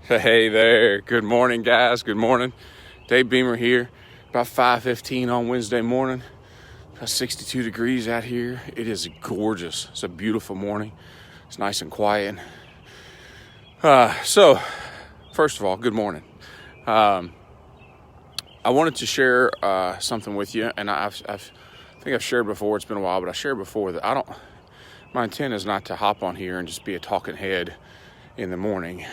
Hey there. Good morning, guys. Good morning. Dave Beamer here. About 5:15 on Wednesday morning. About 62 degrees out here. It is gorgeous. It's a beautiful morning. It's nice and quiet. So, first of all, good morning. I wanted to share something with you, and I think I've shared before. It's been a while, but I shared before that my intent is not to hop on here and just be a talking head in the morning.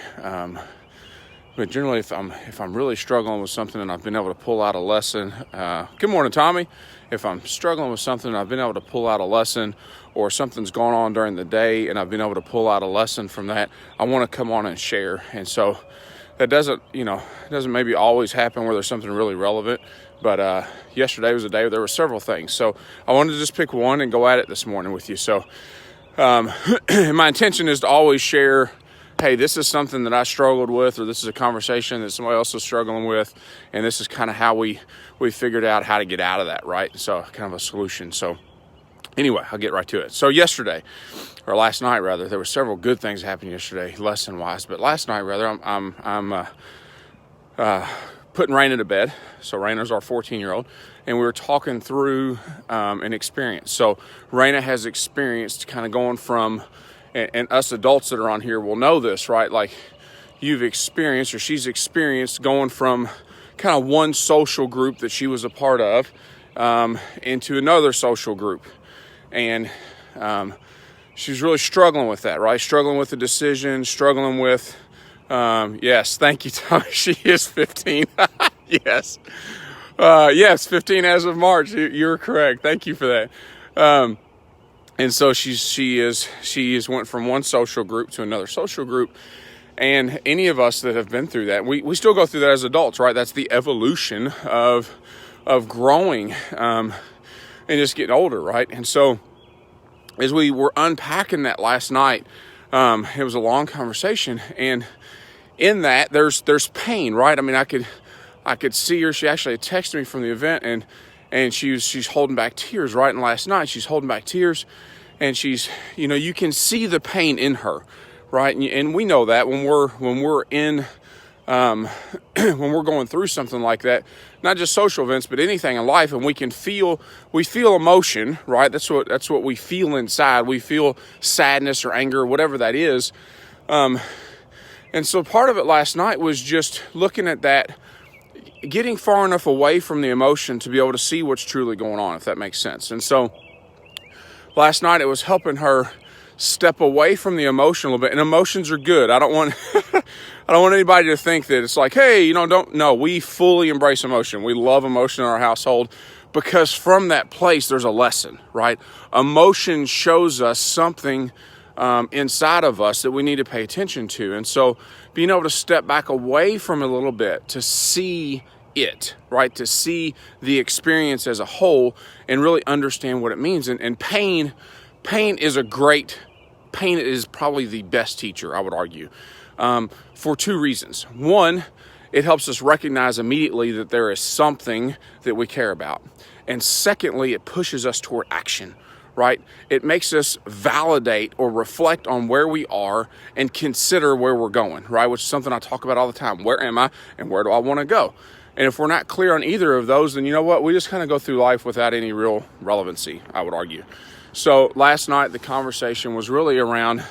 But generally, if I'm really struggling with something and I've been able to pull out a lesson, good morning, Tommy. If I'm struggling with something and I've been able to pull out a lesson, or something's gone on during the day and I've been able to pull out a lesson from that, I want to come on and share. And so that doesn't maybe always happen where there's something really relevant. But yesterday was a day where there were several things. So I wanted to just pick one and go at it this morning with you. So my intention is to always share, hey, this is something that I struggled with, or this is a conversation that somebody else is struggling with, and this is kind of how we figured out how to get out of that, right? So kind of a solution. So anyway, I'll get right to it. So yesterday, or last night rather, there were several good things happening yesterday, lesson-wise. But last night rather, I'm putting Raina to bed. So Raina's our 14-year-old, and we were talking through an experience. So Raina has experienced kind of going from, and us adults that are on here will know this, right? Like you've experienced, or she's experienced, going from kind of one social group that she was a part of into another social group. And she's really struggling with that, right? Struggling with the decision, struggling with, yes, thank you, Tommy. She is 15. Yes. Yes, 15 as of March. You're correct. Thank you for that. And so she is went from one social group to another social group. And any of us that have been through that, we still go through that as adults, right? That's the evolution of growing and just getting older, right? And so as we were unpacking that last night, it was a long conversation, and in that there's pain, right? I mean, I could see her. She actually texted me from the event, and she's holding back tears, right? And last night she's holding back tears, and she's, you can see the pain in her, right? And we know that when we're in when we're going through something like that, not just social events, but anything in life, and we feel emotion, right? That's what we feel inside. We feel sadness or anger, whatever that is. And so part of it last night was just looking at that, getting far enough away from the emotion to be able to see what's truly going on, if that makes sense. And so last night it was helping her step away from the emotion a little bit. And emotions are good. I don't want anybody to think that it's like, hey, no, we fully embrace emotion. We love emotion in our household, because from that place there's a lesson, right? Emotion shows us something inside of us that we need to pay attention to. And so being able to step back away from it a little bit to see it, right? To see the experience as a whole and really understand what it means. And pain is probably the best teacher, I would argue, for two reasons. One, it helps us recognize immediately that there is something that we care about. And secondly, it pushes us toward action, right? It makes us validate or reflect on where we are and consider where we're going, right? Which is something I talk about all the time. Where am I and where do I want to go? And if we're not clear on either of those, then you know what? We just kind of go through life without any real relevancy, I would argue. So last night, the conversation was really around,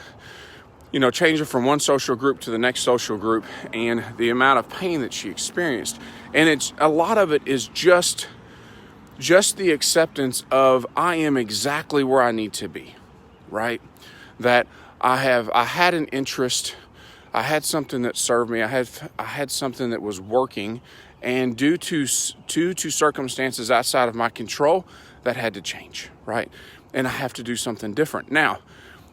changing from one social group to the next social group and the amount of pain that she experienced. And a lot of it is just the acceptance of, I am exactly where I need to be, right? That I had an interest, I had something that served me, I had something that was working, and due to circumstances outside of my control, that had to change, right? And I have to do something different. Now,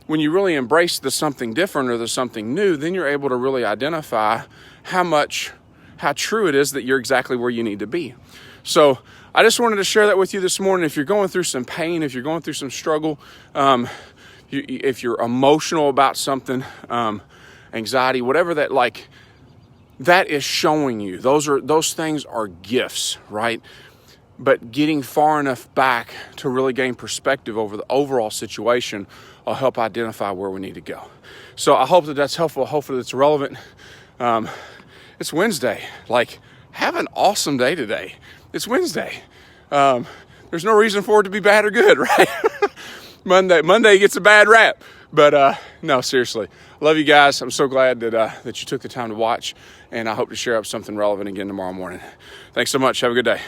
when you really embrace the something different or the something new, then you're able to really identify how true it is that you're exactly where you need to be. So I just wanted to share that with you this morning. If you're going through some pain, if you're going through some struggle, if you're emotional about something, anxiety, whatever that is showing you, those things are gifts, right? But getting far enough back to really gain perspective over the overall situation will help identify where we need to go. So I hope that that's helpful. Hopefully that's relevant. It's Wednesday. Like, have an awesome day today. It's Wednesday. There's no reason for it to be bad or good, right? Monday gets a bad rap. But no, seriously, love you guys. I'm so glad that you took the time to watch, and I hope to share up something relevant again tomorrow morning. Thanks so much. Have a good day.